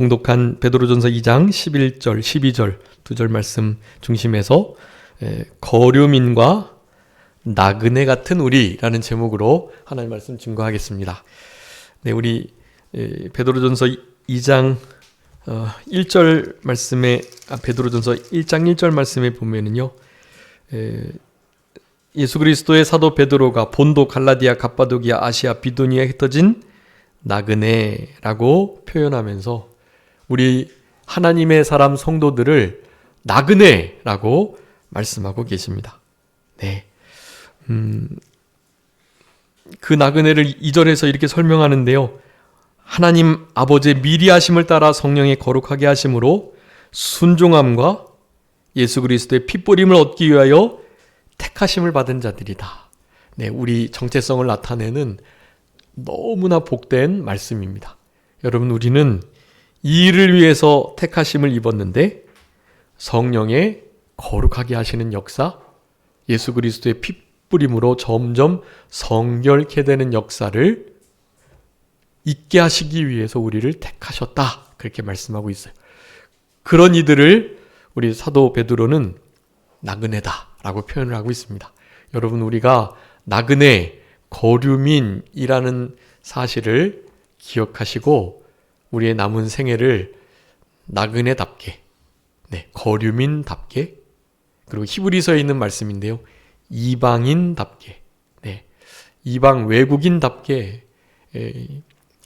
봉독한 베드로전서 2장 11절, 12절 두 절 말씀 중심에서 거류민과 나그네 같은 우리라는 제목으로 하나님 말씀 증거하겠습니다. 네, 우리 베드로전서 2장 1절 말씀에 베드로전서 1장 1절 말씀에 보면은요, 예수 그리스도의 사도 베드로가 본도, 갈라디아, 갑바도기아, 아시아, 비두니아에 흩어진 나그네라고 표현하면서 우리 하나님의 사람 성도들을 나그네라고 말씀하고 계십니다. 네, 그 나그네를 2절에서 이렇게 설명하는데요. 하나님 아버지의 미리하심을 따라 성령의 거룩하게 하심으로 순종함과 예수 그리스도의 핏보림을 얻기 위하여 택하심을 받은 자들이다. 네, 우리 정체성을 나타내는 너무나 복된 말씀입니다. 여러분, 우리는 이 일을 위해서 택하심을 입었는데 성령의 거룩하게 하시는 역사, 예수 그리스도의 핏부림으로 점점 성결케 되는 역사를 있게 하시기 위해서 우리를 택하셨다. 그렇게 말씀하고 있어요. 그런 이들을 우리 사도 베드로는 나그네다라고 표현을 하고 있습니다. 여러분, 우리가 나그네, 거류민이라는 사실을 기억하시고 우리의 남은 생애를 나그네답게, 거류민답게, 그리고 히브리서에 있는 말씀인데요, 이방인답게, 이방 외국인답게,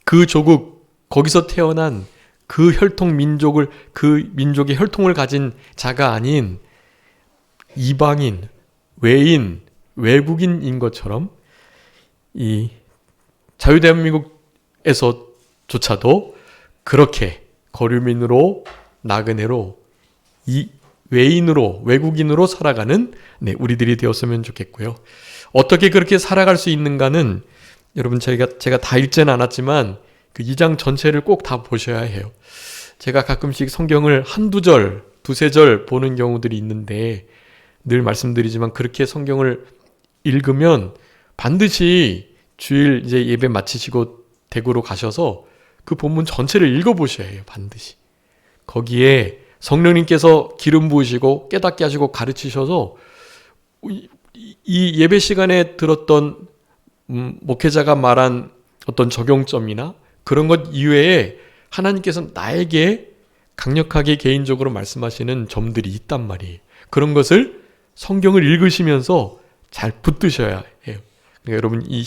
그 조국, 거기서 태어난 그 혈통 민족을, 그 민족의 혈통을 가진 자가 아닌 이방인, 외인, 외국인인 것처럼 이 자유대한민국에서조차도 그렇게 거류민으로, 나그네로, 이 외인으로, 외국인으로 살아가는 우리들이 되었으면 좋겠고요. 어떻게 그렇게 살아갈 수 있는가는 여러분, 제가 다 읽지는 않았지만 그 2장 전체를 꼭 다 보셔야 해요. 제가 가끔씩 성경을 한두 절, 두세 절 보는 경우들이 있는데 늘 말씀드리지만 그렇게 성경을 읽으면 반드시 주일 이제 예배 마치시고 대구로 가셔서 그 본문 전체를 읽어보셔야 해요. 반드시. 거기에 성령님께서 기름 부으시고 깨닫게 하시고 가르치셔서 이 예배 시간에 들었던 목회자가 말한 어떤 적용점이나 그런 것 이외에 하나님께서 나에게 강력하게 개인적으로 말씀하시는 점들이 있단 말이에요. 그런 것을 성경을 읽으시면서 잘 붙드셔야 해요. 그러니까 여러분, 이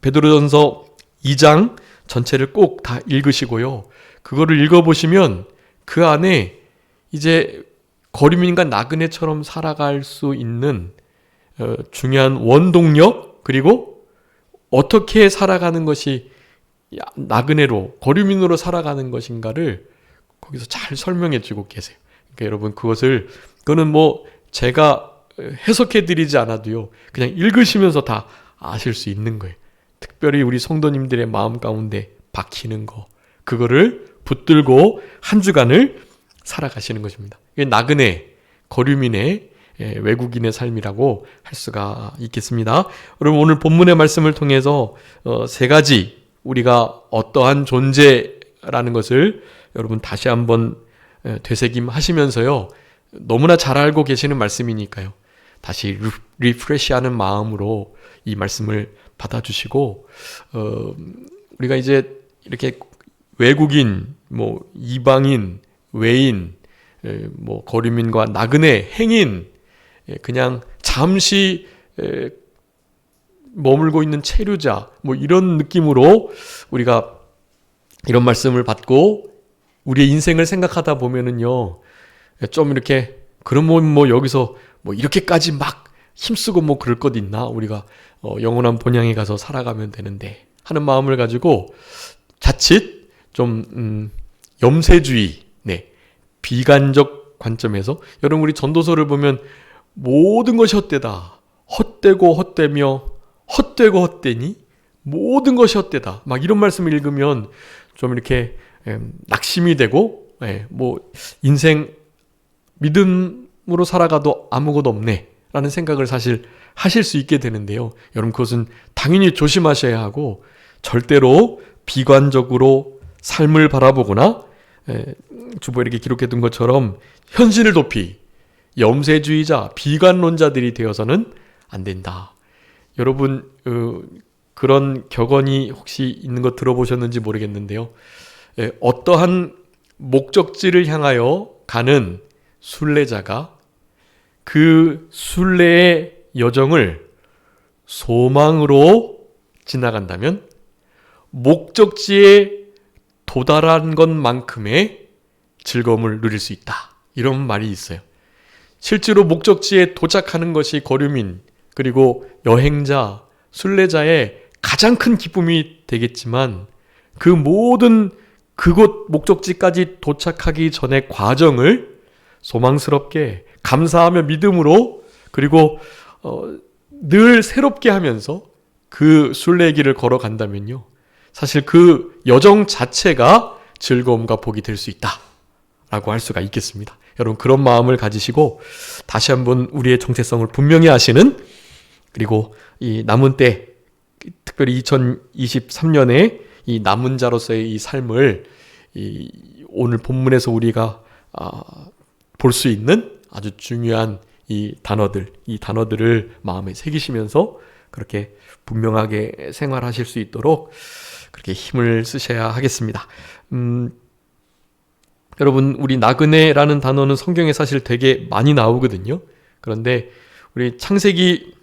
베드로전서 2장 전체를 꼭 다 읽으시고요. 그거를 읽어보시면 그 안에 이제 거류민과 나그네처럼 살아갈 수 있는 중요한 원동력, 그리고 어떻게 살아가는 것이 나그네로, 거류민으로 살아가는 것인가를 거기서 잘 설명해 주고 계세요. 그러니까 여러분, 그거는 뭐 제가 해석해 드리지 않아도요, 그냥 읽으시면서 다 아실 수 있는 거예요. 특별히 우리 성도님들의 마음 가운데 박히는 거, 그거를 붙들고 한 주간을 살아가시는 것입니다. 이게 나그네, 거류민의 외국인의 삶이라고 할 수가 있겠습니다. 여러분, 오늘 본문의 말씀을 통해서 세 가지 우리가 어떠한 존재라는 것을 여러분 다시 한번 되새김하시면서요, 너무나 잘 알고 계시는 말씀이니까요, 다시 리프레시하는 마음으로 이 말씀을 받아주시고, 우리가 이제 이렇게 외국인, 이방인, 외인, 거류민과 나그네, 행인, 그냥 잠시 머물고 있는 체류자, 이런 느낌으로 우리가 이런 말씀을 받고 우리의 인생을 생각하다 보면은요, 좀 이렇게, 그럼 여기서 이렇게까지 막 힘쓰고 그럴 것 있나? 우리가 영원한 본향에 가서 살아가면 되는데 하는 마음을 가지고 자칫 좀 염세주의, 비관적 관점에서, 여러분, 우리 전도서를 보면 모든 것이 헛되다, 헛되고 헛되며 헛되고 헛되니 모든 것이 헛되다, 막 이런 말씀을 읽으면 좀 이렇게 낙심이 되고, 인생 믿음으로 살아가도 아무것도 없네 라는 생각을 사실 하실 수 있게 되는데요. 여러분, 그것은 당연히 조심하셔야 하고 절대로 비관적으로 삶을 바라보거나 주보에 이렇게 기록해둔 것처럼 현실을 높이 염세주의자, 비관론자들이 되어서는 안 된다. 여러분 그런 격언이 혹시 있는 거 들어보셨는지 모르겠는데요. 어떠한 목적지를 향하여 가는 순례자가 그 순례의 여정을 소망으로 지나간다면 목적지에 도달한 것만큼의 즐거움을 누릴 수 있다. 이런 말이 있어요. 실제로 목적지에 도착하는 것이 거류민 그리고 여행자, 순례자의 가장 큰 기쁨이 되겠지만 그 모든 그곳 목적지까지 도착하기 전의 과정을 소망스럽게 감사하며 믿음으로 그리고 늘 새롭게 하면서 그 순례의 길을 걸어간다면요. 사실 그 여정 자체가 즐거움과 복이 될 수 있다라고 할 수가 있겠습니다. 여러분 그런 마음을 가지시고 다시 한번 우리의 정체성을 분명히 아시는 그리고 이 남은 때 특별히 2023년에 이 남은 자로서의 이 삶을 오늘 본문에서 우리가 볼 수 있는 아주 중요한 이 단어들을 마음에 새기시면서 그렇게 분명하게 생활하실 수 있도록 그렇게 힘을 쓰셔야 하겠습니다. 여러분 우리 나그네라는 단어는 성경에 사실 되게 많이 나오거든요. 그런데 우리 창세기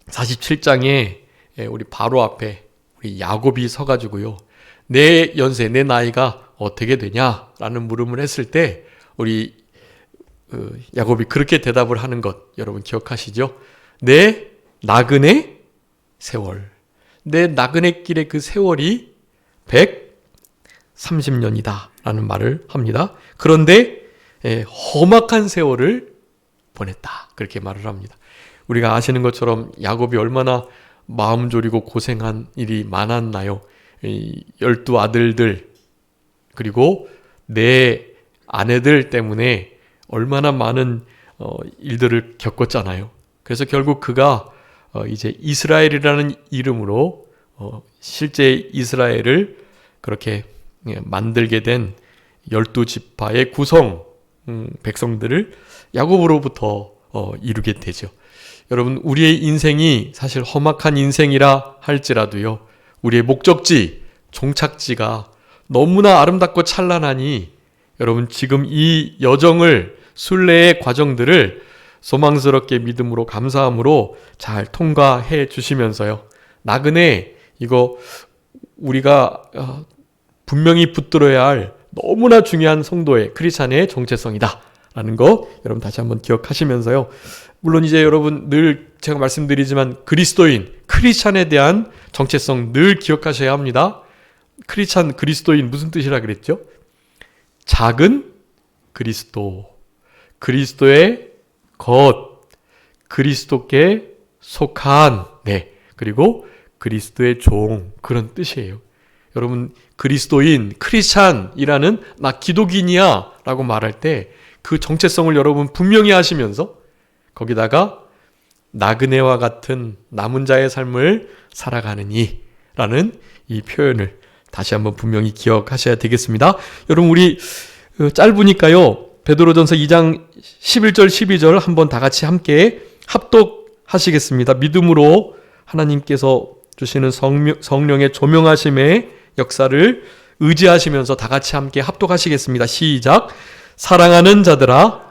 47장에 우리 바로 앞에 우리 야곱이 서가지고요. 내 연세, 내 나이가 어떻게 되냐라는 물음을 했을 때 우리 야곱이 그렇게 대답을 하는 것 여러분 기억하시죠? 내 나그네 세월. 내 나그네 길의 그 세월이 130년이다 라는 말을 합니다. 그런데 험악한 세월을 보냈다. 그렇게 말을 합니다. 우리가 아시는 것처럼 야곱이 얼마나 마음 졸이고 고생한 일이 많았나요? 12 아들들 그리고 내 아내들 때문에 얼마나 많은 일들을 겪었잖아요. 그래서 결국 그가 이제 이스라엘이라는 이름으로 실제 이스라엘을 그렇게 만들게 된 12지파의 구성 백성들을 야곱으로부터 이루게 되죠. 여러분 우리의 인생이 사실 험악한 인생이라 할지라도요. 우리의 목적지, 종착지가 너무나 아름답고 찬란하니 여러분 지금 이 여정을 순례의 과정들을 소망스럽게 믿음으로 감사함으로 잘 통과해 주시면서요. 나그네 이거 우리가 분명히 붙들어야 할 너무나 중요한 성도의 크리스찬의 정체성이다 라는 거 여러분 다시 한번 기억하시면서요. 물론 이제 여러분 늘 제가 말씀드리지만 그리스도인, 크리스찬에 대한 정체성 늘 기억하셔야 합니다. 크리스찬, 그리스도인 무슨 뜻이라 그랬죠? 작은 그리스도, 그리스도의 것, 그리스도께 속한, 그리고 그리스도의 종, 그런 뜻이에요. 여러분 그리스도인, 크리스찬이라는 나 기독인이야 라고 말할 때 그 정체성을 여러분 분명히 하시면서 거기다가 나그네와 같은 남은 자의 삶을 살아가느니 라는 이 표현을 다시 한번 분명히 기억하셔야 되겠습니다. 여러분 우리 짧으니까요. 베드로전서 2장 11절 12절 한번 다 같이 함께 합독하시겠습니다. 믿음으로 하나님께서 주시는 성령의 조명하심의 역사를 의지하시면서 다 같이 함께 합독하시겠습니다. 시작. 사랑하는 자들아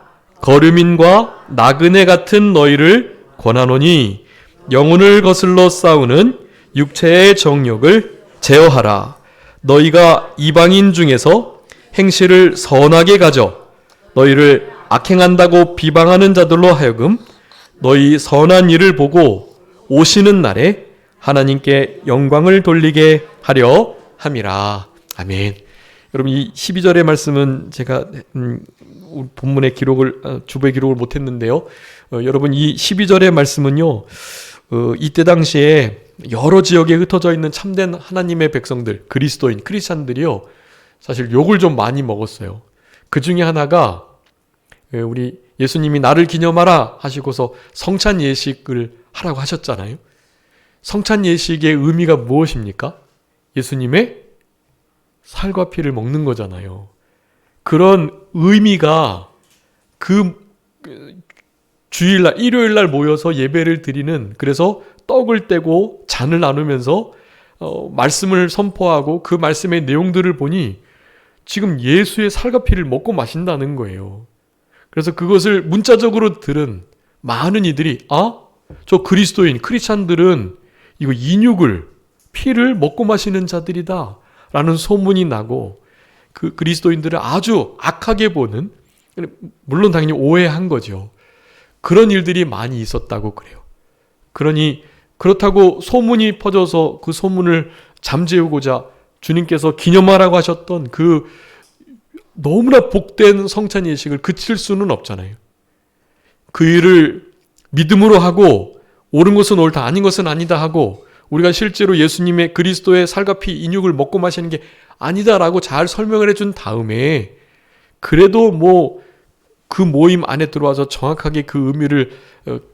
거류민과 나그네 같은 너희를 권하노니 영혼을 거슬러 싸우는 육체의 정욕을 제어하라. 너희가 이방인 중에서 행실을 선하게 가져 너희를 악행한다고 비방하는 자들로 하여금 너희 선한 일을 보고 오시는 날에 하나님께 영광을 돌리게 하려 함이라. 아멘. 여러분 이 12절의 말씀은 제가 본문의 주보의 기록을 못했는데요. 여러분 이 12절의 말씀은요. 이때 당시에 여러 지역에 흩어져 있는 참된 하나님의 백성들, 그리스도인, 크리스찬들이요. 사실 욕을 좀 많이 먹었어요. 그 중에 하나가 우리 예수님이 나를 기념하라 하시고서 성찬 예식을 하라고 하셨잖아요. 성찬 예식의 의미가 무엇입니까? 예수님의 살과 피를 먹는 거잖아요. 그런 의미가 그 주일날, 일요일날 모여서 예배를 드리는, 그래서 떡을 떼고 잔을 나누면서 말씀을 선포하고 그 말씀의 내용들을 보니 지금 예수의 살과 피를 먹고 마신다는 거예요. 그래서 그것을 문자적으로 들은 많은 이들이 저 그리스도인, 크리스찬들은 이거 인육을, 피를 먹고 마시는 자들이다 라는 소문이 나고 그 그리스도인들을 아주 악하게 보는, 물론 당연히 오해한 거죠. 그런 일들이 많이 있었다고 그래요. 그러니 그렇다고 소문이 퍼져서 그 소문을 잠재우고자 주님께서 기념하라고 하셨던 그 너무나 복된 성찬 예식을 그칠 수는 없잖아요. 그 일을 믿음으로 하고 옳은 것은 옳다, 아닌 것은 아니다 하고 우리가 실제로 예수님의 그리스도의 살과 피, 인육을 먹고 마시는 게 아니다라고 잘 설명을 해준 다음에 그래도 그 모임 안에 들어와서 정확하게 그 의미를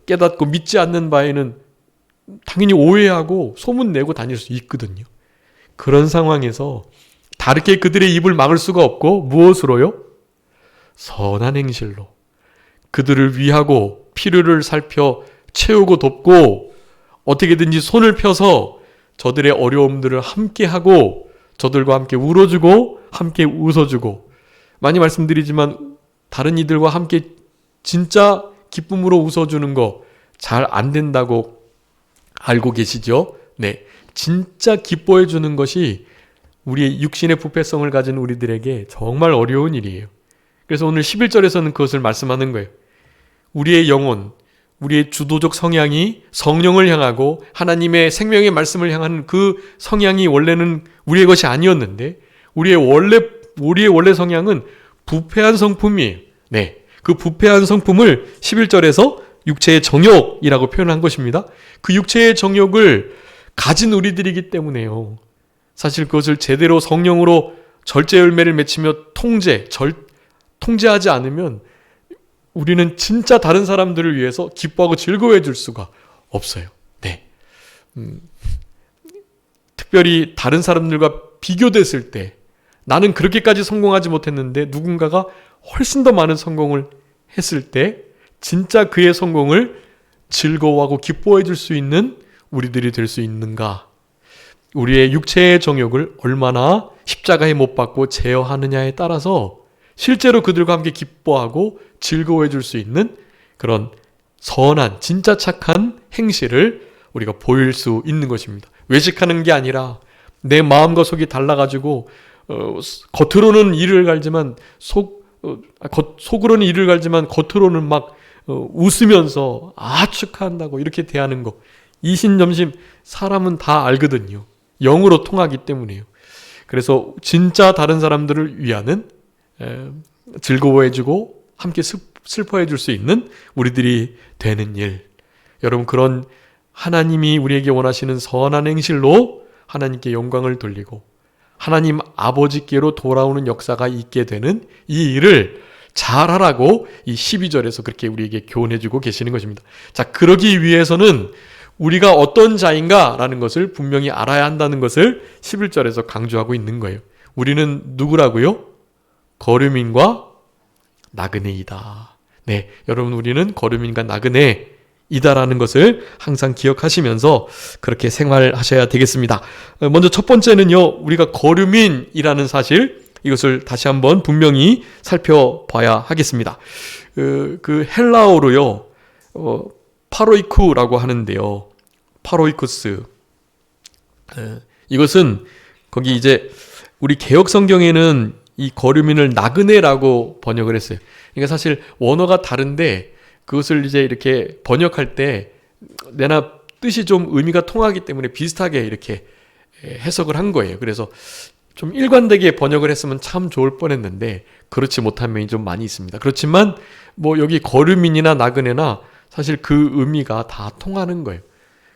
깨닫고 믿지 않는 바에는 당연히 오해하고 소문내고 다닐 수 있거든요. 그런 상황에서 다르게 그들의 입을 막을 수가 없고 무엇으로요? 선한 행실로 그들을 위하고 필요를 살펴 채우고 돕고 어떻게든지 손을 펴서 저들의 어려움들을 함께하고 저들과 함께 울어주고 함께 웃어주고, 많이 말씀드리지만 다른 이들과 함께 진짜 기쁨으로 웃어주는 거 잘 안 된다고 알고 계시죠? 네, 진짜 기뻐해 주는 것이 우리의 육신의 부패성을 가진 우리들에게 정말 어려운 일이에요. 그래서 오늘 11절에서는 그것을 말씀하는 거예요. 우리의 영혼, 우리의 주도적 성향이 성령을 향하고 하나님의 생명의 말씀을 향하는 그 성향이 원래는 우리의 것이 아니었는데 우리의 원래 성향은 부패한 성품이에요. 네, 그 부패한 성품을 11절에서 육체의 정욕이라고 표현한 것입니다. 그 육체의 정욕을 가진 우리들이기 때문에요. 사실 그것을 제대로 성령으로 절제 열매를 맺히며 통제하지 않으면 우리는 진짜 다른 사람들을 위해서 기뻐하고 즐거워해 줄 수가 없어요. 네. 특별히 다른 사람들과 비교됐을 때 나는 그렇게까지 성공하지 못했는데 누군가가 훨씬 더 많은 성공을 했을 때 진짜 그의 성공을 즐거워하고 기뻐해 줄 수 있는 우리들이 될 수 있는가? 우리의 육체의 정욕을 얼마나 십자가에 못 박고 제어하느냐에 따라서 실제로 그들과 함께 기뻐하고 즐거워해 줄 수 있는 그런 선한, 진짜 착한 행실을 우리가 보일 수 있는 것입니다. 외식하는 게 아니라 내 마음과 속이 달라가지고 겉으로는 이를 갈지만 속으로는 이를 갈지만 겉으로는 막 웃으면서 축하한다고 이렇게 대하는 거, 이신점심 사람은 다 알거든요. 영으로 통하기 때문이에요. 그래서 진짜 다른 사람들을 위하는, 즐거워해주고 함께 슬퍼해줄 수 있는 우리들이 되는 일, 여러분 그런 하나님이 우리에게 원하시는 선한 행실로 하나님께 영광을 돌리고 하나님 아버지께로 돌아오는 역사가 있게 되는 이 일을 잘하라고 이 12절에서 그렇게 우리에게 교훈해주고 계시는 것입니다. 자, 그러기 위해서는 우리가 어떤 자인가 라는 것을 분명히 알아야 한다는 것을 11절에서 강조하고 있는 거예요. 우리는 누구라고요? 거류민과 나그네이다. 네, 여러분 우리는 거류민과 나그네이다라는 것을 항상 기억하시면서 그렇게 생활하셔야 되겠습니다. 먼저 첫 번째는요, 우리가 거류민이라는 사실, 이것을 다시 한번 분명히 살펴봐야 하겠습니다. 그 헬라어로요, 파로이쿠라고 하는데요. 파로이쿠스. 이것은 거기 이제 우리 개역 성경에는 이 거류민을 나그네라고 번역을 했어요. 그러니까 사실 원어가 다른데 그것을 이제 이렇게 번역할 때 내나 뜻이 좀 의미가 통하기 때문에 비슷하게 이렇게 해석을 한 거예요. 그래서 좀 일관되게 번역을 했으면 참 좋을 뻔했는데 그렇지 못한 면이 좀 많이 있습니다. 그렇지만 여기 거류민이나 나그네나 사실 그 의미가 다 통하는 거예요.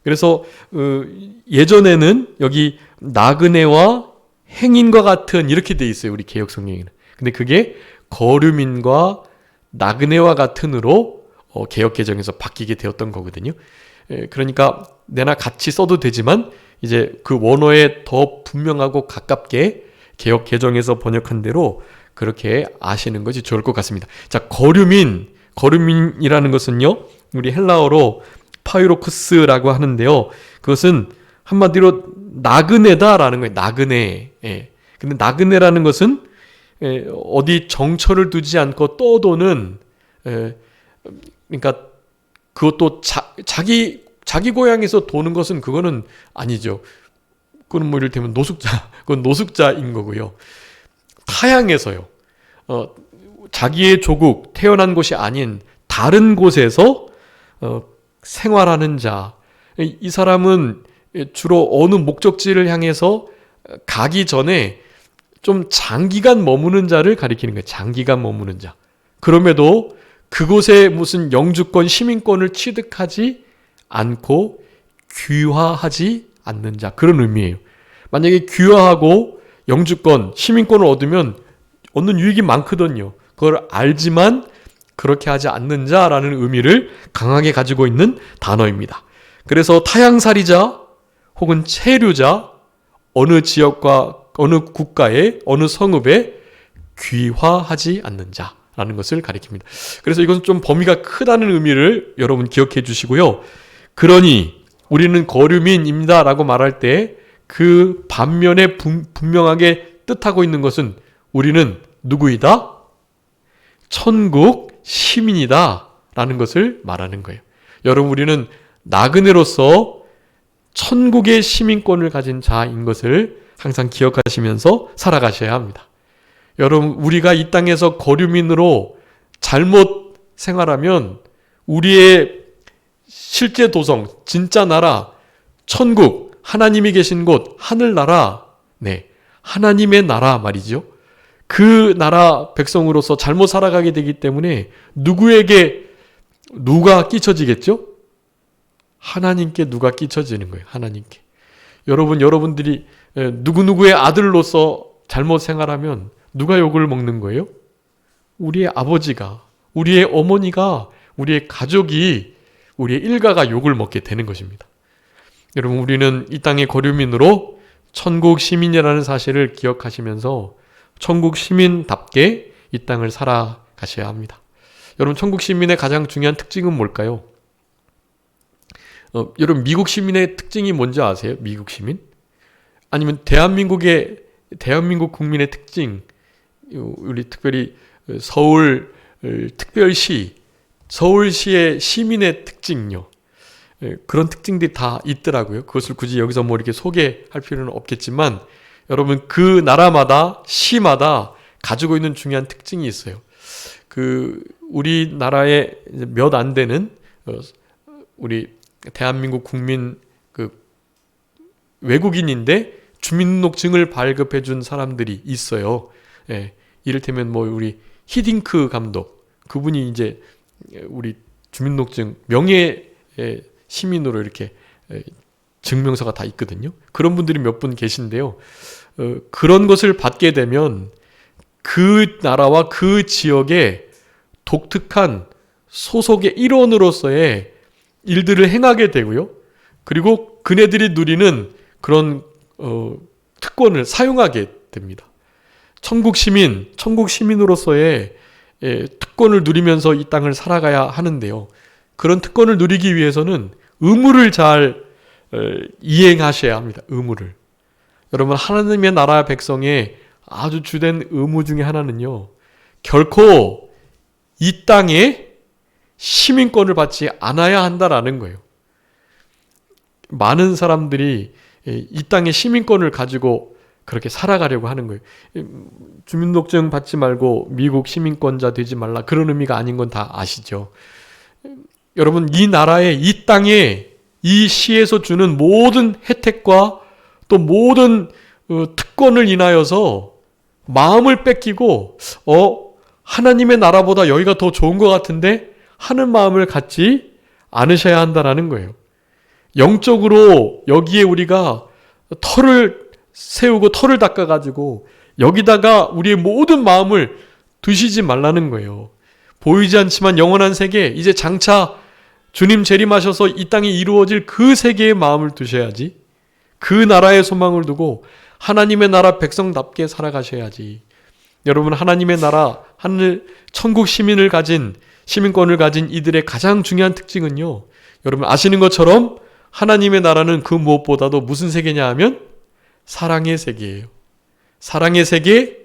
그래서 예전에는 여기 나그네와 행인과 같은 이렇게 돼 있어요. 우리 개역 성경에는. 근데 그게 거류민과 나그네와 같은으로 개역 개정에서 바뀌게 되었던 거거든요. 그러니까 내나 같이 써도 되지만 이제 그 원어에 더 분명하고 가깝게 개역 개정에서 번역한 대로 그렇게 아시는 것이 좋을 것 같습니다. 자, 거류민이라는 것은요, 우리 헬라어로 파이로크스라고 하는데요. 그것은 한마디로 나그네다라는 거예요. 나그네. 예. 근데 나그네라는 것은 어디 정처를 두지 않고 떠도는, 그러니까 그것도 자기 고향에서 도는 것은 그거는 아니죠. 그건 뭐 이를테면 그건 노숙자인 거고요. 타향에서요. 자기의 조국, 태어난 곳이 아닌 다른 곳에서 생활하는 자. 이 사람은 주로 어느 목적지를 향해서 가기 전에 좀 장기간 머무는 자를 가리키는 거예요. 장기간 머무는 자. 그럼에도 그곳에 무슨 영주권, 시민권을 취득하지 않고 귀화하지 않는 자. 그런 의미예요. 만약에 귀화하고 영주권, 시민권을 얻으면 얻는 유익이 많거든요. 그걸 알지만 그렇게 하지 않는 자라는 의미를 강하게 가지고 있는 단어입니다. 그래서 타향살이자 혹은 체류자, 어느 지역과 어느 국가에 어느 성읍에 귀화하지 않는 자라는 것을 가리킵니다. 그래서 이것은 좀 범위가 크다는 의미를 여러분 기억해 주시고요. 그러니 우리는 거류민입니다 라고 말할 때 그 반면에 분명하게 뜻하고 있는 것은 우리는 누구이다? 천국 시민이다 라는 것을 말하는 거예요. 여러분, 우리는 나그네로서 천국의 시민권을 가진 자인 것을 항상 기억하시면서 살아가셔야 합니다. 여러분, 우리가 이 땅에서 거류민으로 잘못 생활하면 우리의 실제 도성, 진짜 나라, 천국, 하나님이 계신 곳, 하늘나라, 하나님의 나라 말이죠. 그 나라 백성으로서 잘못 살아가게 되기 때문에 누가 끼쳐지겠죠? 하나님께 누가 끼쳐지는 거예요. 하나님께. 여러분들이 누구누구의 아들로서 잘못 생활하면 누가 욕을 먹는 거예요? 우리의 아버지가, 우리의 어머니가, 우리의 가족이, 우리의 일가가 욕을 먹게 되는 것입니다. 여러분, 우리는 이 땅의 거류민으로 천국 시민이라는 사실을 기억하시면서 천국 시민답게 이 땅을 살아가셔야 합니다. 여러분, 천국 시민의 가장 중요한 특징은 뭘까요? 여러분, 미국 시민의 특징이 뭔지 아세요? 미국 시민? 아니면 대한민국 국민의 특징, 우리 특별히 서울시의 시민의 특징요. 그런 특징들이 다 있더라고요. 그것을 굳이 여기서 뭐 이렇게 소개할 필요는 없겠지만, 여러분, 그 나라마다, 시마다 가지고 있는 중요한 특징이 있어요. 우리나라에 몇 안 되는, 우리 대한민국 국민, 외국인인데 주민등록증을 발급해 준 사람들이 있어요. 이를테면 뭐 우리 히딩크 감독, 그분이 이제 우리 주민등록증 명예 시민으로 이렇게 증명서가 다 있거든요. 그런 분들이 몇 분 계신데요. 그런 것을 받게 되면 그 나라와 그 지역의 독특한 소속의 일원으로서의 일들을 행하게 되고요. 그리고 그네들이 누리는 그런 특권을 사용하게 됩니다. 천국 시민으로서의 특권을 누리면서 이 땅을 살아가야 하는데요. 그런 특권을 누리기 위해서는 의무를 잘 이행하셔야 합니다. 의무를. 여러분, 하나님의 나라 백성의 아주 주된 의무 중에 하나는요, 결코 이 땅에 시민권을 받지 않아야 한다라는 거예요. 많은 사람들이 이 땅의 시민권을 가지고 그렇게 살아가려고 하는 거예요. 주민등록증 받지 말고 미국 시민권자 되지 말라, 그런 의미가 아닌 건 다 아시죠? 여러분, 이 나라에, 이 땅에, 이 시에서 주는 모든 혜택과 또 모든 특권을 인하여서 마음을 뺏기고 하나님의 나라보다 여기가 더 좋은 것 같은데 하는 마음을 갖지 않으셔야 한다라는 거예요. 영적으로 여기에 우리가 털을 세우고 털을 닦아가지고 여기다가 우리의 모든 마음을 두시지 말라는 거예요. 보이지 않지만 영원한 세계, 이제 장차 주님 재림하셔서 이 땅에 이루어질 그 세계의 마음을 두셔야지, 그 나라의 소망을 두고 하나님의 나라 백성답게 살아가셔야지. 여러분, 하나님의 나라, 하늘, 천국 시민권을 가진 이들의 가장 중요한 특징은요, 여러분 아시는 것처럼 하나님의 나라는 그 무엇보다도 무슨 세계냐 하면 사랑의 세계예요. 사랑의 세계,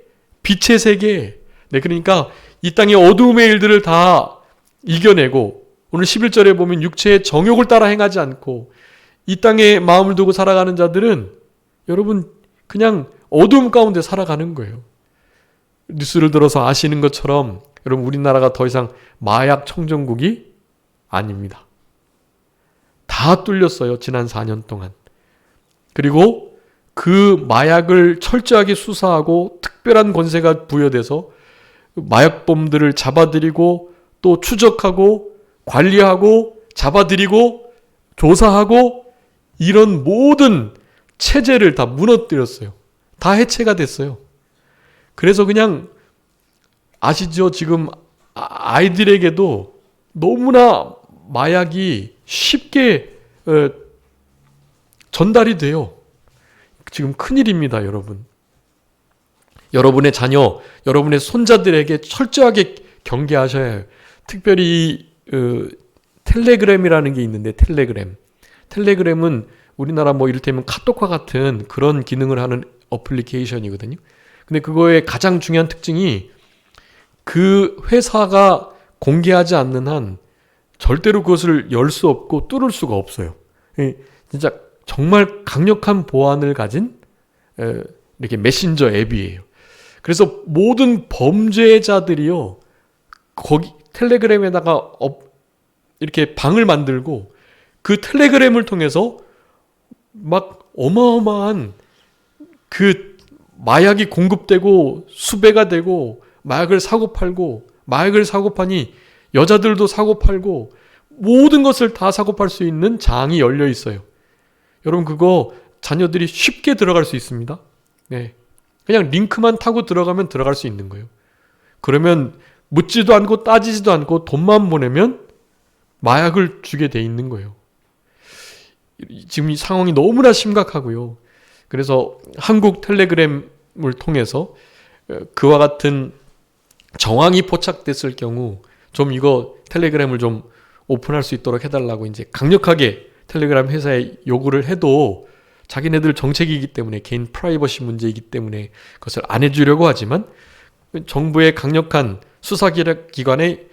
빛의 세계. 네, 그러니까 이 땅의 어두움의 일들을 다 이겨내고, 오늘 11절에 보면 육체의 정욕을 따라 행하지 않고 이 땅에 마음을 두고 살아가는 자들은 여러분 그냥 어두움 가운데 살아가는 거예요. 뉴스를 들어서 아시는 것처럼 여러분 우리나라가 더 이상 마약 청정국이 아닙니다. 다 뚫렸어요. 지난 4년 동안. 그리고 그 마약을 철저하게 수사하고 특별한 권세가 부여돼서 마약범들을 잡아들이고 또 추적하고 관리하고 잡아들이고 조사하고 이런 모든 체제를 다 무너뜨렸어요. 다 해체가 됐어요. 그래서 그냥 아시죠? 지금 아이들에게도 너무나 마약이 쉽게 전달이 돼요. 지금 큰일입니다, 여러분. 여러분의 자녀, 여러분의 손자들에게 철저하게 경계하셔야 해요. 특별히 텔레그램이라는 게 있는데, 텔레그램은 우리나라 뭐 이를테면 카톡과 같은 그런 기능을 하는 어플리케이션이거든요. 근데 그거의 가장 중요한 특징이 그 회사가 공개하지 않는 한 절대로 그것을 열 수 없고 뚫을 수가 없어요. 진짜 정말 강력한 보안을 가진 이렇게 메신저 앱이에요. 그래서 모든 범죄자들이요, 거기 텔레그램에다가 이렇게 방을 만들고 그 텔레그램을 통해서 막 어마어마한 그 마약이 공급되고 수배가 되고 마약을 사고 팔고 마약을 사고 파니 여자들도 사고 팔고 모든 것을 다 사고 팔 수 있는 장이 열려 있어요. 여러분 그거 자녀들이 쉽게 들어갈 수 있습니다. 네. 그냥 링크만 타고 들어가면 들어갈 수 있는 거예요. 그러면 묻지도 않고 따지지도 않고 돈만 보내면 마약을 주게 돼 있는 거예요. 지금 이 상황이 너무나 심각하고요. 그래서 한국 텔레그램을 통해서 그와 같은 정황이 포착됐을 경우 좀 이거 텔레그램을 좀 오픈할 수 있도록 해달라고 이제 강력하게 텔레그램 회사에 요구를 해도 자기네들 정책이기 때문에 개인 프라이버시 문제이기 때문에 그것을 안 해주려고 하지만 정부의 강력한 수사기관의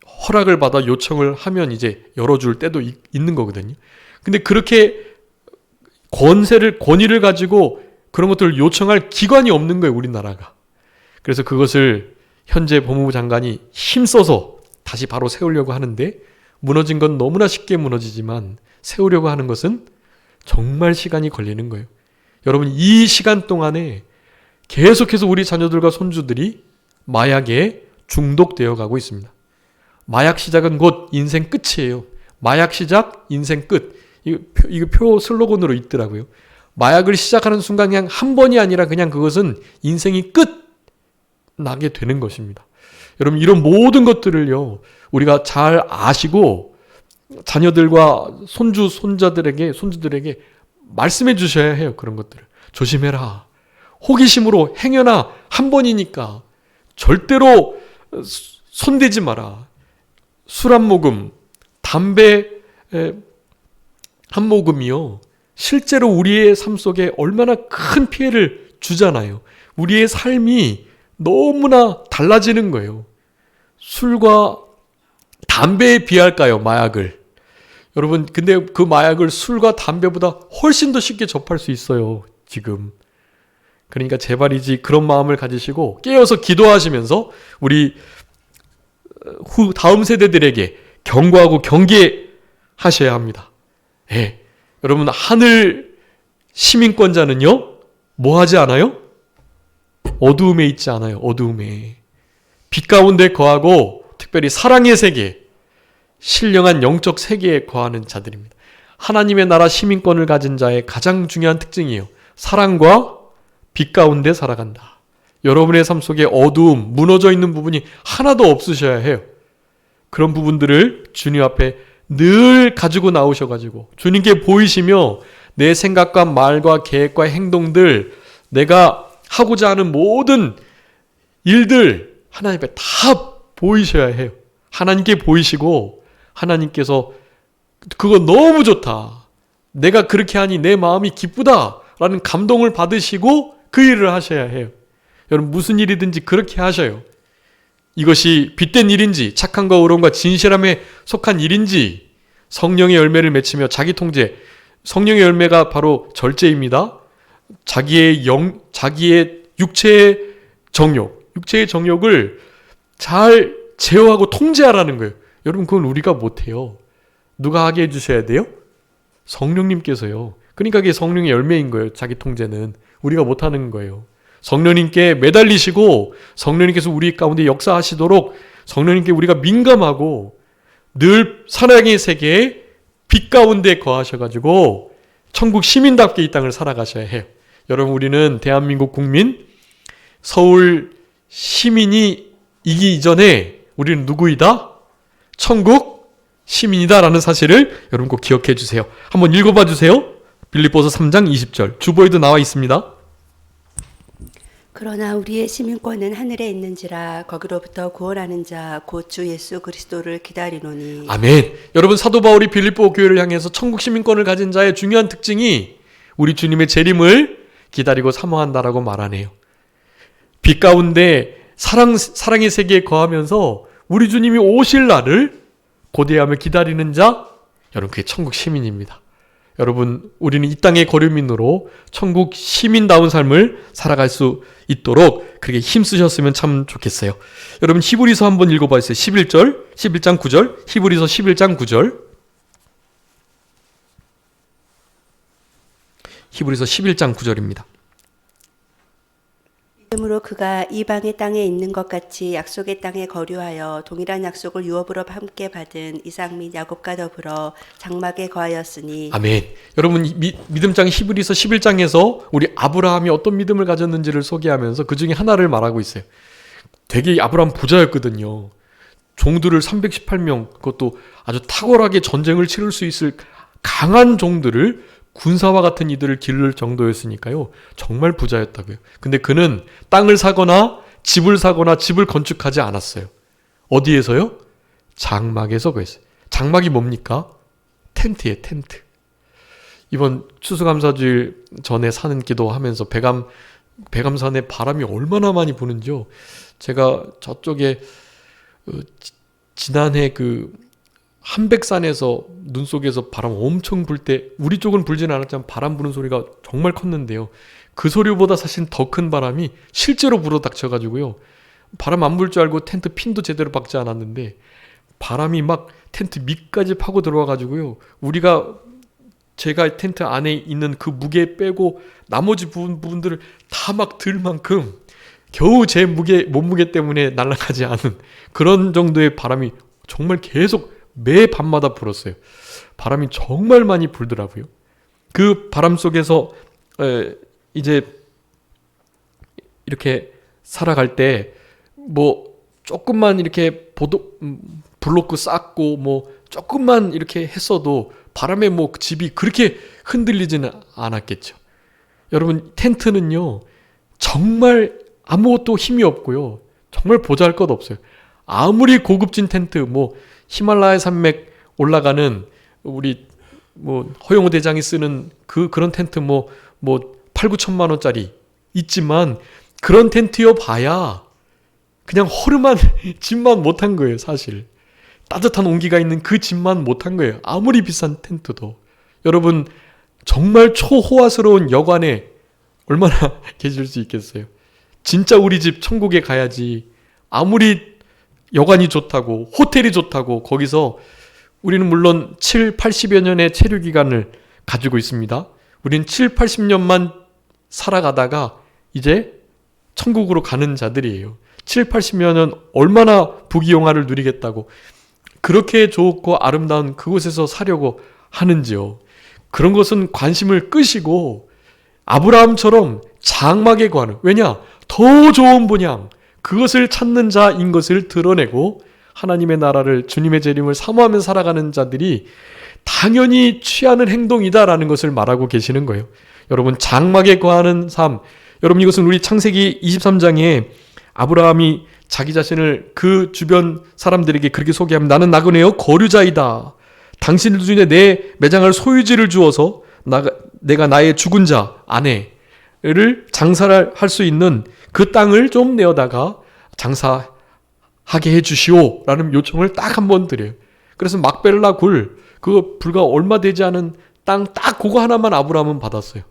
허락을 받아 요청을 하면 이제 열어줄 때도 있는 거거든요. 근데 그렇게 권위를 가지고 그런 것들을 요청할 기관이 없는 거예요, 우리나라가. 그래서 그것을 현재 법무부 장관이 힘써서 다시 바로 세우려고 하는데, 무너진 건 너무나 쉽게 무너지지만 세우려고 하는 것은 정말 시간이 걸리는 거예요. 여러분 이 시간 동안에 계속해서 우리 자녀들과 손주들이 마약에 중독되어 가고 있습니다. 마약 시작은 곧 인생 끝이에요. 마약 시작, 인생 끝. 이거 표 슬로건으로 있더라고요. 마약을 시작하는 순간 그냥 한 번이 아니라 그냥 그것은 인생이 끝 나게 되는 것입니다. 여러분 이런 모든 것들을요 우리가 잘 아시고 자녀들과 손주들에게 말씀해 주셔야 해요. 그런 것들을 조심해라. 호기심으로 행여나 한 번이니까 절대로 손대지 마라. 술 한 모금, 담배 한 모금이요 실제로 우리의 삶 속에 얼마나 큰 피해를 주잖아요. 우리의 삶이 너무나 달라지는 거예요. 술과 담배에 비할까요, 마약을? 여러분, 근데 그 마약을 술과 담배보다 훨씬 더 쉽게 접할 수 있어요, 지금. 그러니까 제발이지 그런 마음을 가지시고 깨어서 기도하시면서 우리 다음 세대들에게 경고하고 경계하셔야 합니다. 예. 여러분, 하늘 시민권자는요, 뭐 하지 않아요? 어두움에 있지 않아요, 어두움에. 빛 가운데 거하고 특별히 사랑의 세계, 신령한 영적 세계에 거하는 자들입니다. 하나님의 나라 시민권을 가진 자의 가장 중요한 특징이에요. 사랑과 빛 가운데 살아간다. 여러분의 삶 속에 어두움, 무너져 있는 부분이 하나도 없으셔야 해요. 그런 부분들을 주님 앞에 늘 가지고 나오셔가지고 주님께 보이시며 내 생각과 말과 계획과 행동들 내가 하고자 하는 모든 일들 하나님 앞에 다 보이셔야 해요. 하나님께 보이시고 하나님께서 그거 너무 좋다. 내가 그렇게 하니 내 마음이 기쁘다. 라는 감동을 받으시고 그 일을 하셔야 해요. 여러분 무슨 일이든지 그렇게 하셔요. 이것이 빛된 일인지 착함과 의로움과 진실함에 속한 일인지 성령의 열매를 맺히며 자기 통제. 성령의 열매가 바로 절제입니다. 자기의 육체의 정욕을 잘 제어하고 통제하라는 거예요. 여러분 그건 우리가 못해요. 누가 하게 해주셔야 돼요? 성령님께서요. 그러니까 그게 성령의 열매인 거예요. 자기 통제는. 우리가 못하는 거예요. 성령님께 매달리시고 성령님께서 우리 가운데 역사하시도록 성령님께 우리가 민감하고 늘 사랑의 세계에 빛 가운데 거하셔가지고 천국 시민답게 이 땅을 살아가셔야 해요. 여러분 우리는 대한민국 국민, 서울 시민이 이기 이전에 우리는 누구이다? 천국 시민이다라는 사실을 여러분 꼭 기억해 주세요. 한번 읽어봐 주세요. 빌립보서 3장 20절 주보에도 나와 있습니다. 그러나 우리의 시민권은 하늘에 있는지라 거기로부터 구원하는 자 곧 주 예수 그리스도를 기다리노니. 아멘. 여러분 사도 바울이 빌립보 교회를 향해서 천국 시민권을 가진 자의 중요한 특징이 우리 주님의 재림을 기다리고 사모한다라고 말하네요. 빛 가운데 사랑의 세계에 거하면서 우리 주님이 오실 날을 고대하며 기다리는 자, 여러분 그게 천국 시민입니다. 여러분 우리는 이 땅의 거류민으로 천국 시민다운 삶을 살아갈 수 있도록 그렇게 힘쓰셨으면 참 좋겠어요. 여러분 히브리서 한번 읽어봐주세요. 11장 9절 히브리서 11장 9절 히브리서 11장 9절입니다. 믿음으로 그가 이방의 땅에 있는 것 같이 약속의 땅에 거류하여 동일한 약속을 유업으로 함께 받은 이삭 및 야곱과 더불어 장막에 거하였으니. 아멘. 여러분 믿음장 히브리서 11장에서 우리 아브라함이 어떤 믿음을 가졌는지를 소개하면서 그 중에 하나를 말하고 있어요. 되게 아브라함 부자였거든요. 종들을 318명, 그것도 아주 탁월하게 전쟁을 치를 수 있을 강한 종들을 군사와 같은 이들을 기를 정도였으니까요. 정말 부자였다고요. 근데 그는 땅을 사거나 집을 건축하지 않았어요. 어디에서요? 장막에서 그랬어요. 장막이 뭡니까? 텐트예요, 텐트. 이번 추수감사주일 전에 사는 기도하면서 백암산에 바람이 얼마나 많이 부는지요. 제가 저쪽에 지난해 한백산에서 눈 속에서 바람 엄청 불 때 우리 쪽은 불지는 않았지만 바람 부는 소리가 정말 컸는데요. 그 소리보다 사실 더 큰 바람이 실제로 불어 닥쳐가지고요. 바람 안 불 줄 알고 텐트 핀도 제대로 박지 않았는데 바람이 막 텐트 밑까지 파고 들어와가지고요. 제가 텐트 안에 있는 그 무게 빼고 나머지 부분들을 다 막 들 만큼 겨우 제 몸무게 때문에 날아가지 않은 그런 정도의 바람이 정말 계속 매 밤마다 불었어요. 바람이 정말 많이 불더라고요. 그 바람 속에서 이제 이렇게 살아갈 때 뭐 조금만 이렇게 블로크 쌓고 뭐 조금만 이렇게 했어도 바람에 뭐 집이 그렇게 흔들리지는 않았겠죠. 여러분 텐트는요 정말 아무것도 힘이 없고요. 정말 보잘것 없어요. 아무리 고급진 텐트 뭐 히말라야 산맥 올라가는 우리 뭐 허용호 대장이 쓰는 그런 텐트 뭐 8,9천만 원짜리 있지만 그런 텐트여 봐야 그냥 허름한 집만 못한 거예요. 사실 따뜻한 온기가 있는 그 집만 못한 거예요. 아무리 비싼 텐트도. 여러분 정말 초호화스러운 여관에 얼마나 계실 수 있겠어요. 진짜 우리 집 천국에 가야지. 아무리 여관이 좋다고 호텔이 좋다고 거기서 우리는 물론 7, 80여 년의 체류 기간을 가지고 있습니다. 우리는 7, 80년만 살아가다가 이제 천국으로 가는 자들이에요. 7, 80여 년 얼마나 부귀영화를 누리겠다고 그렇게 좋고 아름다운 그곳에서 사려고 하는지요. 그런 것은 관심을 끄시고 아브라함처럼 장막에 거하는, 왜냐? 더 좋은 분양, 그것을 찾는 자인 것을 드러내고 하나님의 나라를, 주님의 재림을 사모하면서 살아가는 자들이 당연히 취하는 행동이다라는 것을 말하고 계시는 거예요. 여러분 장막에 거하는 삶, 여러분 이것은 우리 창세기 23장에 아브라함이 자기 자신을 그 주변 사람들에게 그렇게 소개합니다. 나는 나그네요 거류자이다. 당신들 중에 내 매장할 소유지를 주어서 내가 나의 죽은 자 아내를 장사를 할 수 있는 그 땅을 좀 내어다가 장사하게 해주시오 라는 요청을 딱 한 번 드려요. 그래서 막벨라 굴 그거 불과 얼마 되지 않은 땅 딱 그거 하나만 아브라함은 받았어요.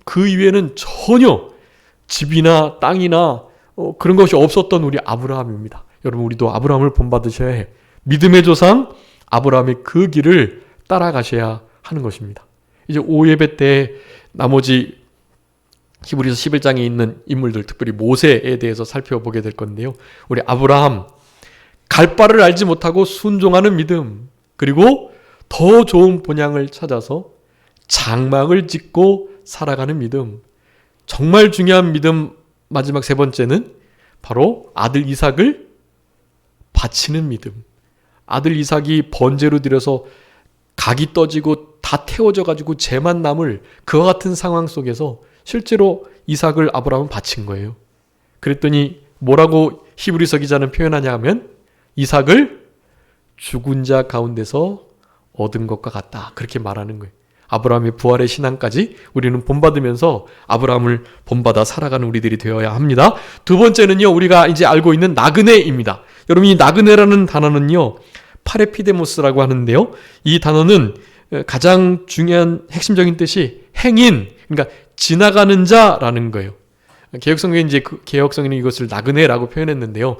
그 이외에는 전혀 집이나 땅이나 그런 것이 없었던 우리 아브라함입니다. 여러분 우리도 아브라함을 본받으셔야 해. 믿음의 조상 아브라함의 그 길을 따라가셔야 하는 것입니다. 이제 오예배 때 나머지 히브리서 11장에 있는 인물들, 특별히 모세에 대해서 살펴보게 될 건데요. 우리 아브라함, 갈 바를 알지 못하고 순종하는 믿음, 그리고 더 좋은 본향을 찾아서 장막을 짓고 살아가는 믿음. 정말 중요한 믿음 마지막 세 번째는 바로 아들 이삭을 바치는 믿음. 아들 이삭이 번제로 드려서 각이 떠지고 다 태워져 가지고 재만 남을 그와 같은 상황 속에서 실제로 이삭을 아브라함은 바친 거예요. 그랬더니 뭐라고 히브리서 기자는 표현하냐 하면 이삭을 죽은 자 가운데서 얻은 것과 같다. 그렇게 말하는 거예요. 아브라함의 부활의 신앙까지 우리는 본받으면서 아브라함을 본받아 살아가는 우리들이 되어야 합니다. 두 번째는요, 우리가 이제 알고 있는 나그네입니다. 여러분, 이 나그네라는 단어는요, 파레피데모스라고 하는데요. 이 단어는 가장 중요한 핵심적인 뜻이 행인, 그러니까 지나가는 자라는 거예요. 개혁성경은 이제 개혁성경은 이것을 나그네라고 표현했는데요.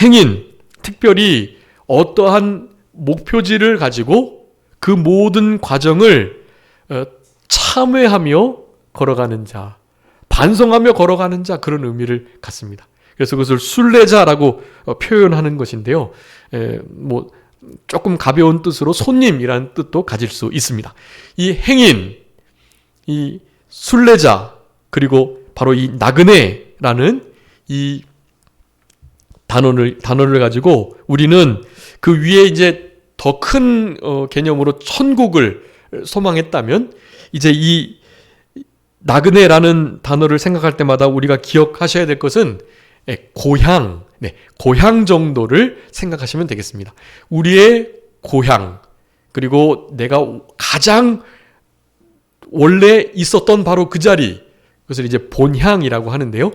행인, 특별히 어떠한 목표지를 가지고 그 모든 과정을 참회하며 걸어가는 자, 반성하며 걸어가는 자, 그런 의미를 갖습니다. 그래서 그것을 순례자라고 표현하는 것인데요. 뭐 조금 가벼운 뜻으로 손님이라는 뜻도 가질 수 있습니다. 이 행인, 이 순례자, 그리고 바로 이 나그네라는 이 단어를 가지고 우리는 그 위에 이제 더 큰 개념으로 천국을 소망했다면 이제 이 나그네라는 단어를 생각할 때마다 우리가 기억하셔야 될 것은 고향, 고향 정도를 생각하시면 되겠습니다. 우리의 고향, 그리고 내가 가장 원래 있었던 바로 그 자리, 그것을 이제 본향이라고 하는데요.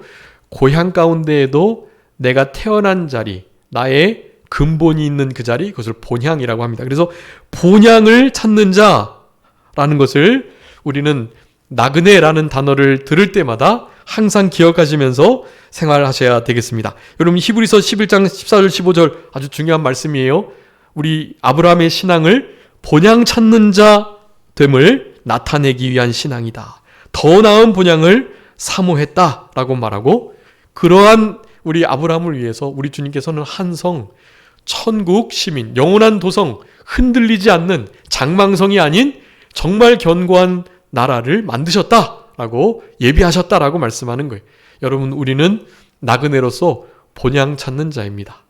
고향 가운데에도 내가 태어난 자리, 나의 근본이 있는 그 자리, 그것을 본향이라고 합니다. 그래서 본향을 찾는 자라는 것을 우리는 나그네라는 단어를 들을 때마다 항상 기억하시면서 생활하셔야 되겠습니다. 여러분, 히브리서 11장 14절 15절 아주 중요한 말씀이에요. 우리 아브라함의 신앙을 본향 찾는 자 됨을 나타내기 위한 신앙이다. 더 나은 본향을 사모했다라고 말하고, 그러한 우리 아브라함을 위해서 우리 주님께서는 한성, 천국 시민, 영원한 도성, 흔들리지 않는 장망성이 아닌 정말 견고한 나라를 만드셨다라고 예비하셨다라고 말씀하는 거예요. 여러분, 우리는 나그네로서 본향 찾는 자입니다.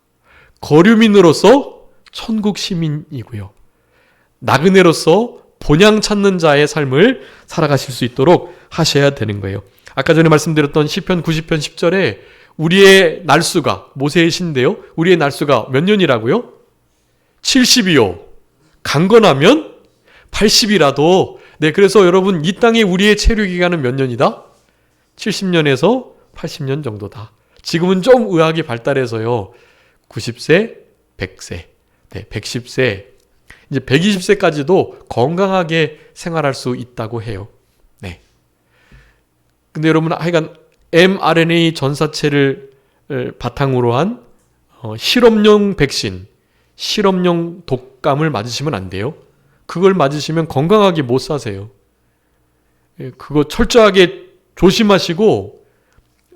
거류민으로서 천국 시민이고요. 나그네로서 본향 찾는 자의 삶을 살아가실 수 있도록 하셔야 되는 거예요. 아까 전에 말씀드렸던 시편 90편 10절에 우리의 날수가, 모세의 시인데요, 우리의 날수가 몇 년이라고요? 70이요. 강건하면 80이라도, 그래서 여러분, 이 땅에 우리의 체류 기간은 몇 년이다? 70년에서 80년 정도다. 지금은 좀 의학이 발달해서요, 90세, 100세, 110세, 이제 120세까지도 건강하게 생활할 수 있다고 해요. 네. 근데 여러분, 하여간 mRNA 전사체를 바탕으로 한 실험용 백신, 실험용 독감을 맞으시면 안 돼요. 그걸 맞으시면 건강하게 못 사세요. 그거 철저하게 조심하시고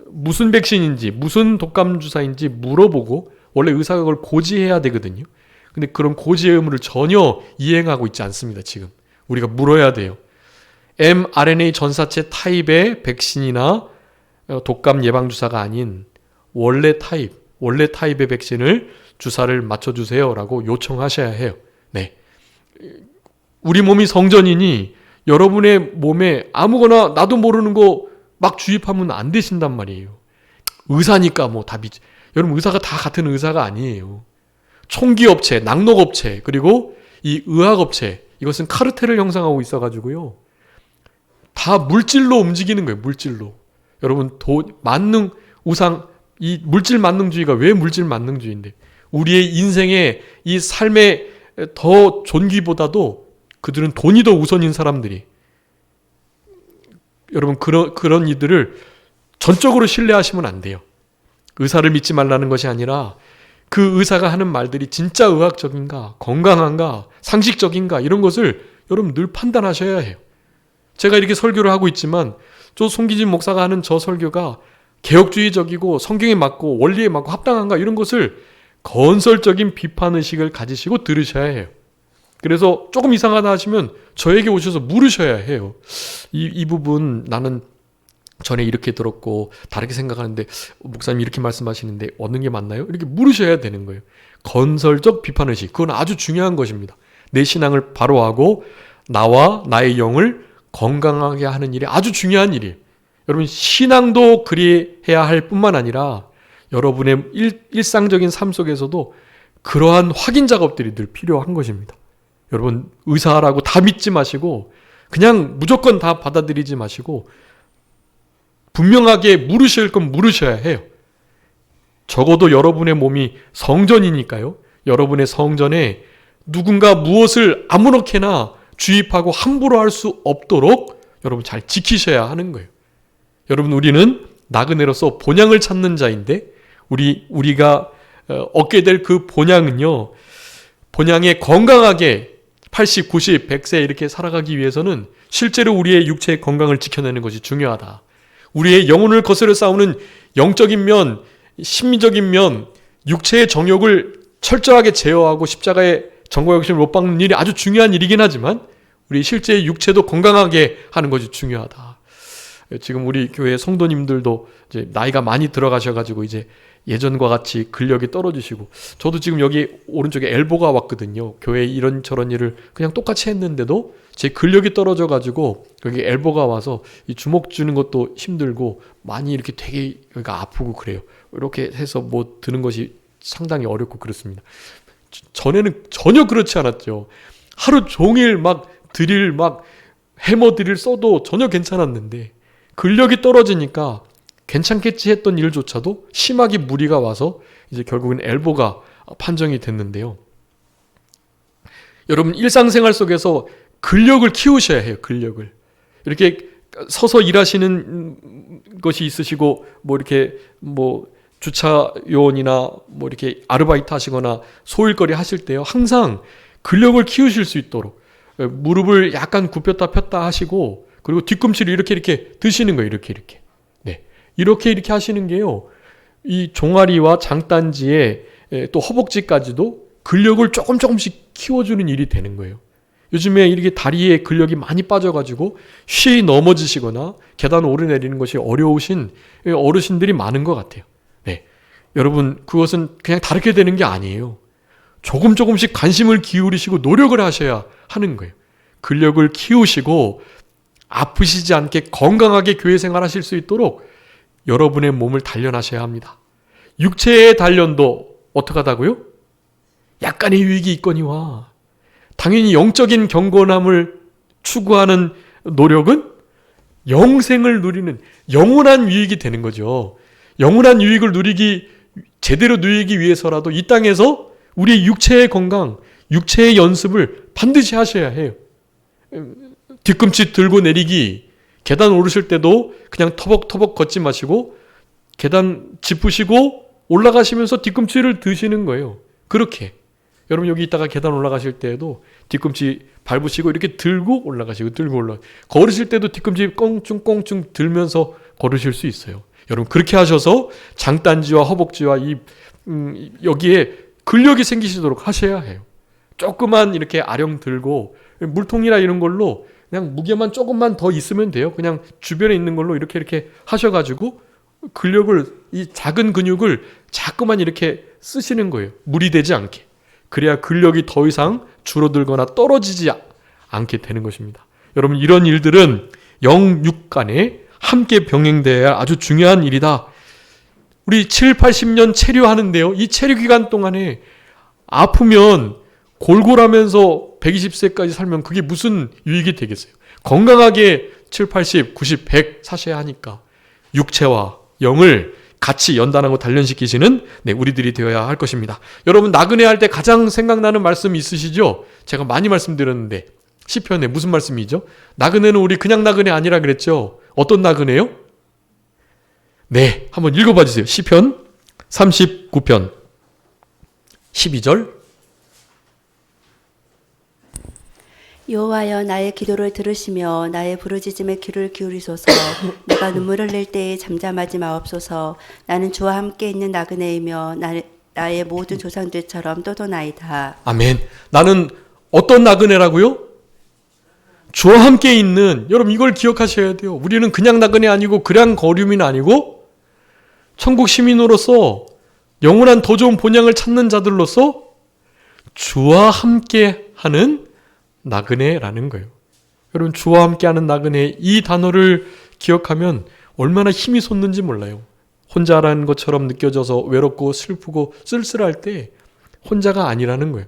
무슨 백신인지, 무슨 독감 주사인지 물어보고, 원래 의사가 그걸 고지해야 되거든요. 근데 그런 고지의 의무를 전혀 이행하고 있지 않습니다. 지금 우리가 물어야 돼요. mRNA 전사체 타입의 백신이나 독감 예방주사가 아닌 원래 타입의 백신을 주사를 맞춰주세요라고 요청하셔야 해요. 네. 우리 몸이 성전이니 여러분의 몸에 아무거나 나도 모르는 거 막 주입하면 안 되신단 말이에요. 의사니까 뭐 다 여러분 의사가 다 같은 의사가 아니에요. 총기업체, 낙록업체, 그리고 이 의학업체, 이것은 카르텔을 형성하고 있어가지고요. 다 물질로 움직이는 거예요. 물질로. 여러분 만능 우상, 이 물질 만능주의가 왜 물질 만능주의인데, 우리의 인생의 이 삶의 더 존귀보다도 그들은 돈이 더 우선인 사람들이, 여러분 그런 이들을 전적으로 신뢰하시면 안 돼요. 의사를 믿지 말라는 것이 아니라 그 의사가 하는 말들이 진짜 의학적인가, 건강한가, 상식적인가, 이런 것을 여러분 늘 판단하셔야 해요. 제가 이렇게 설교를 하고 있지만 저 송기진 목사가 하는 저 설교가 개혁주의적이고 성경에 맞고 원리에 맞고 합당한가, 이런 것을 건설적인 비판의식을 가지시고 들으셔야 해요. 그래서 조금 이상하다 하시면 저에게 오셔서 물으셔야 해요. 이 부분 나는 전에 이렇게 들었고 다르게 생각하는데 목사님 이렇게 말씀하시는데 어느 게 맞나요? 이렇게 물으셔야 되는 거예요. 건설적 비판의식, 그건 아주 중요한 것입니다. 내 신앙을 바로하고 나와 나의 영을 건강하게 하는 일이 아주 중요한 일이에요. 여러분 신앙도 그리해야 할 뿐만 아니라 여러분의 일상적인 삶 속에서도 그러한 확인 작업들이 늘 필요한 것입니다. 여러분 의사라고 다 믿지 마시고 그냥 무조건 다 받아들이지 마시고 분명하게 물으실 건 물으셔야 해요. 적어도 여러분의 몸이 성전이니까요. 여러분의 성전에 누군가 무엇을 아무렇게나 주입하고 함부로 할 수 없도록 여러분 잘 지키셔야 하는 거예요. 여러분 우리는 나그네로서 본향을 찾는 자인데 우리가 얻게 될 그 본향은요, 본향에 건강하게 80, 90, 100세 이렇게 살아가기 위해서는 실제로 우리의 육체의 건강을 지켜내는 것이 중요하다. 우리의 영혼을 거스려 싸우는 영적인 면, 심리적인 면, 육체의 정욕을 철저하게 제어하고 십자가의 정과 욕심을 못 박는 일이 아주 중요한 일이긴 하지만 우리 실제 육체도 건강하게 하는 것이 중요하다. 지금 우리 교회 성도님들도 이제 나이가 많이 들어가셔가지고 이제 예전과 같이 근력이 떨어지시고, 저도 지금 여기 오른쪽에 엘보가 왔거든요. 교회에 이런저런 일을 그냥 똑같이 했는데도 제 근력이 떨어져가지고 여기 엘보가 와서 이 주먹 주는 것도 힘들고 많이 이렇게 되게 여기가 아프고 그래요. 이렇게 해서 뭐 드는 것이 상당히 어렵고 그렇습니다. 전에는 전혀 그렇지 않았죠. 하루 종일 막 드릴 막 해머 드릴 써도 전혀 괜찮았는데 근력이 떨어지니까 괜찮겠지 했던 일조차도 심하게 무리가 와서 이제 결국은 엘보가 판정이 됐는데요. 여러분 일상생활 속에서 근력을 키우셔야 해요. 근력을. 이렇게 서서 일하시는 것이 있으시고 뭐 이렇게 뭐 주차 요원이나 뭐 이렇게 아르바이트 하시거나 소일거리 하실 때요, 항상 근력을 키우실 수 있도록 무릎을 약간 굽혔다 폈다 하시고, 그리고 뒤꿈치를 이렇게 드시는 거예요. 이렇게. 네. 이렇게 하시는 게요, 이 종아리와 장단지에 또 허벅지까지도 근력을 조금씩 키워주는 일이 되는 거예요. 요즘에 이렇게 다리에 근력이 많이 빠져가지고 쉬이 넘어지시거나 계단 오르내리는 것이 어려우신 어르신들이 많은 것 같아요. 네. 여러분, 그것은 그냥 다르게 되는 게 아니에요. 조금씩 관심을 기울이시고 노력을 하셔야 하는 거예요. 근력을 키우시고 아프시지 않게 건강하게 교회 생활하실 수 있도록 여러분의 몸을 단련하셔야 합니다. 육체의 단련도 어떻게 하다고요? 약간의 유익이 있거니와 당연히 영적인 경건함을 추구하는 노력은 영생을 누리는 영원한 유익이 되는 거죠. 영원한 유익을 제대로 누리기 위해서라도 이 땅에서 우리의 육체의 건강, 육체의 연습을 반드시 하셔야 해요. 뒤꿈치 들고 내리기, 계단 오르실 때도 그냥 터벅터벅 걷지 마시고 계단 짚으시고 올라가시면서 뒤꿈치를 드시는 거예요. 그렇게. 여러분 여기 있다가 계단 올라가실 때에도 뒤꿈치 밟으시고 이렇게 들고 올라가시고 들고 올라가시고, 걸으실 때도 뒤꿈치 꽁충꽁충 들면서 걸으실 수 있어요. 여러분 그렇게 하셔서 장단지와 허벅지와 여기에 근력이 생기시도록 하셔야 해요. 조그만 이렇게 아령 들고 물통이나 이런 걸로 그냥 무게만 조금만 더 있으면 돼요. 그냥 주변에 있는 걸로 이렇게 하셔가지고 근력을, 이 작은 근육을 자꾸만 이렇게 쓰시는 거예요. 무리되지 않게. 그래야 근력이 더 이상 줄어들거나 떨어지지 않게 되는 것입니다. 여러분 이런 일들은 영육 간에 함께 병행되어야 할 아주 중요한 일이다. 우리 7, 80년 체류하는데요. 이 체류 기간 동안에 아프면 골골하면서 120세까지 살면 그게 무슨 유익이 되겠어요? 건강하게 7, 80, 90, 100 사셔야 하니까 육체와 영을 같이 연단하고 단련시키시는 우리들이 되어야 할 것입니다. 여러분 나그네 할 때 가장 생각나는 말씀 있으시죠? 제가 많이 말씀드렸는데 시편에 무슨 말씀이죠? 나그네는 우리 그냥 나그네 아니라 그랬죠? 어떤 나그네요? 네, 한번 읽어봐 주세요. 시편 39편 12절. 여호와여 나의 기도를 들으시며 나의 부르짖음에 귀를 기울이소서. 내가 눈물을 낼 때에 잠잠하지 마옵소서. 나는 주와 함께 있는 나그네이며 나의 모든 조상들처럼 떠도나이다. 아멘. 나는 어떤 나그네라고요? 주와 함께 있는, 여러분 이걸 기억하셔야 돼요. 우리는 그냥 나그네 아니고 그냥 거류민 아니고 천국 시민으로서 영원한 더 좋은 본향을 찾는 자들로서 주와 함께 하는 나그네라는 거예요. 여러분 주와 함께하는 나그네 이 단어를 기억하면 얼마나 힘이 솟는지 몰라요. 혼자라는 것처럼 느껴져서 외롭고 슬프고 쓸쓸할 때 혼자가 아니라는 거예요.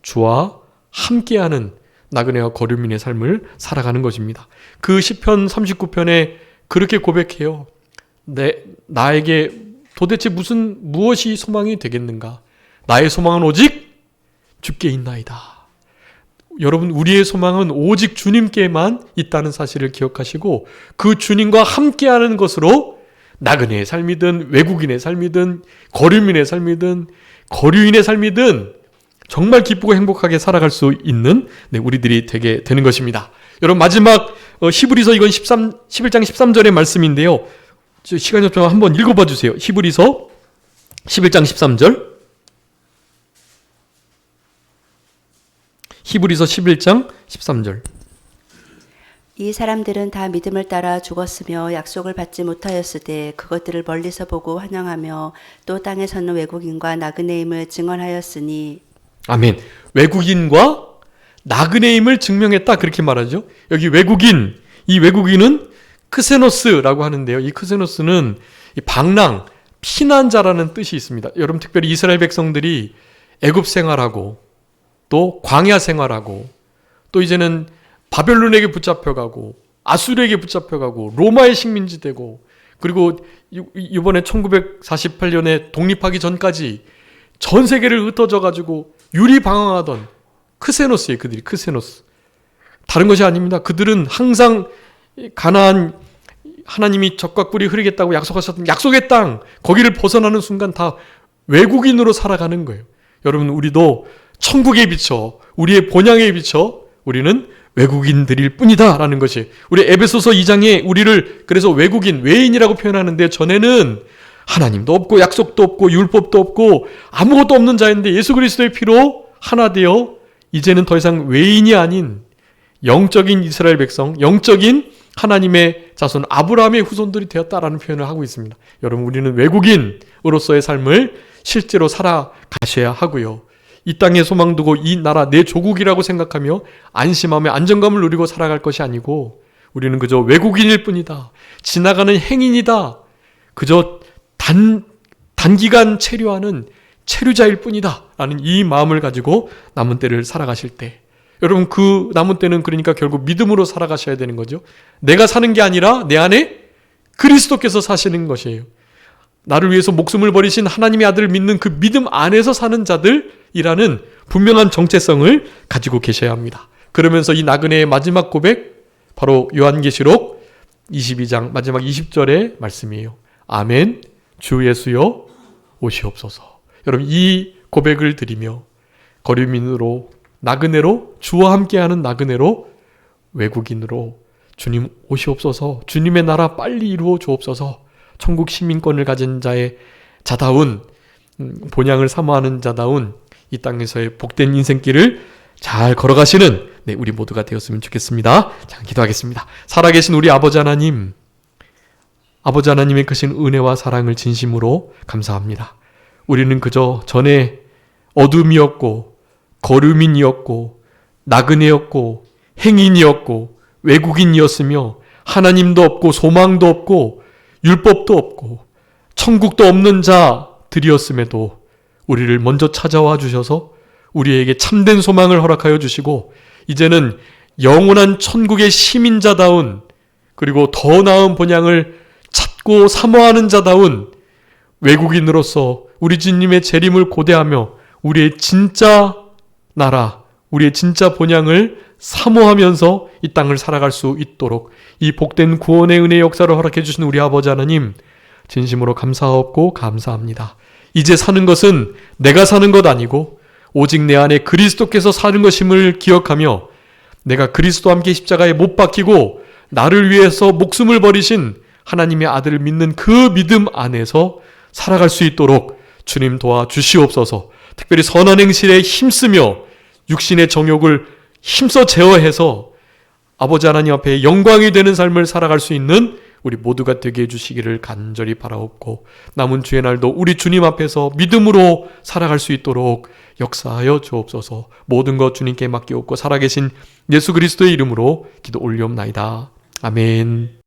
주와 함께하는 나그네와 거류민의 삶을 살아가는 것입니다. 그 시편 39편에 그렇게 고백해요. 나에게 도대체 무엇이 소망이 되겠는가? 나의 소망은 오직 주께 있나이다. 여러분 우리의 소망은 오직 주님께만 있다는 사실을 기억하시고 그 주님과 함께하는 것으로 나그네의 삶이든 외국인의 삶이든 거류민의 삶이든 거류인의 삶이든 정말 기쁘고 행복하게 살아갈 수 있는 우리들이 되게 되는 것입니다. 여러분 마지막 히브리서 이건 11장 13절의 말씀인데요. 시간이 없지만 한번 읽어봐 주세요. 히브리서 11장 13절. 히브리서 11장 13절. 이 사람들은 다 믿음을 따라 죽었으며 약속을 받지 못하였으되 그것들을 멀리서 보고 환영하며 또 땅에 서는 외국인과 나그네임을 증언하였으니. 아멘. 외국인과 나그네임을 증명했다 그렇게 말하죠. 여기 외국인, 이 외국인은 크세노스라고 하는데요. 이 크세노스는 방랑, 피난자라는 뜻이 있습니다. 여러분 특별히 이스라엘 백성들이 애굽 생활하고 또 광야 생활하고 또 이제는 바벨론에게 붙잡혀가고 아수르에게 붙잡혀가고 로마의 식민지 되고 그리고 이번에 1948년에 독립하기 전까지 전 세계를 흩어져가지고 유리방황하던 크세노스예요. 그들이 크세노스. 다른 것이 아닙니다. 그들은 항상 가나안 하나님이 젖과 꿀이 흐르겠다고 약속하셨던 약속의 땅 거기를 벗어나는 순간 다 외국인으로 살아가는 거예요. 여러분 우리도 천국에 비춰 우리의 본향에 비춰 우리는 외국인들일 뿐이다 라는 것이 우리 에베소서 2장에 우리를 그래서 외국인, 외인이라고 표현하는데 전에는 하나님도 없고 약속도 없고 율법도 없고 아무것도 없는 자인데 예수 그리스도의 피로 하나 되어 이제는 더 이상 외인이 아닌 영적인 이스라엘 백성, 영적인 하나님의 자손 아브라함의 후손들이 되었다라는 표현을 하고 있습니다. 여러분 우리는 외국인으로서의 삶을 실제로 살아가셔야 하고요. 이 땅에 소망 두고 이 나라 내 조국이라고 생각하며 안심하며 안정감을 누리고 살아갈 것이 아니고 우리는 그저 외국인일 뿐이다. 지나가는 행인이다. 그저 단기간 체류하는 체류자일 뿐이다. 라는 이 마음을 가지고 남은 때를 살아가실 때 여러분 그 남은 때는 그러니까 결국 믿음으로 살아가셔야 되는 거죠. 내가 사는 게 아니라 내 안에 그리스도께서 사시는 것이에요. 나를 위해서 목숨을 버리신 하나님의 아들을 믿는 그 믿음 안에서 사는 자들이라는 분명한 정체성을 가지고 계셔야 합니다. 그러면서 이 나그네의 마지막 고백 바로 요한계시록 22장 마지막 20절의 말씀이에요. 아멘 주 예수여 오시옵소서. 여러분 이 고백을 드리며 거류민으로 나그네로 주와 함께하는 나그네로 외국인으로 주님 오시옵소서. 주님의 나라 빨리 이루어 주옵소서. 천국 시민권을 가진 자다운 본향을 사모하는 자다운 이 땅에서의 복된 인생길을 잘 걸어가시는 우리 모두가 되었으면 좋겠습니다. 자, 기도하겠습니다. 살아계신 우리 아버지 하나님, 아버지 하나님의 크신 은혜와 사랑을 진심으로 감사합니다. 우리는 그저 전에 어둠이었고 거류민이었고 나그네였고 행인이었고 외국인이었으며 하나님도 없고 소망도 없고 율법도 없고 천국도 없는 자들이었음에도 우리를 먼저 찾아와 주셔서 우리에게 참된 소망을 허락하여 주시고 이제는 영원한 천국의 시민자다운 그리고 더 나은 본향을 찾고 사모하는 자다운 외국인으로서 우리 주님의 재림을 고대하며 우리의 진짜 나라, 우리의 진짜 본향을 사모하면서 이 땅을 살아갈 수 있도록 이 복된 구원의 은혜의 역사를 허락해 주신 우리 아버지 하나님 진심으로 감사하옵고 감사합니다. 이제 사는 것은 내가 사는 것 아니고 오직 내 안에 그리스도께서 사는 것임을 기억하며 내가 그리스도와 함께 십자가에 못 박히고 나를 위해서 목숨을 버리신 하나님의 아들을 믿는 그 믿음 안에서 살아갈 수 있도록 주님 도와주시옵소서. 특별히 선한 행실에 힘쓰며 육신의 정욕을 힘써 제어해서 아버지 하나님 앞에 영광이 되는 삶을 살아갈 수 있는 우리 모두가 되게 해주시기를 간절히 바라옵고 남은 주의 날도 우리 주님 앞에서 믿음으로 살아갈 수 있도록 역사하여 주옵소서. 모든 것 주님께 맡기옵고 살아계신 예수 그리스도의 이름으로 기도 올리옵나이다. 아멘.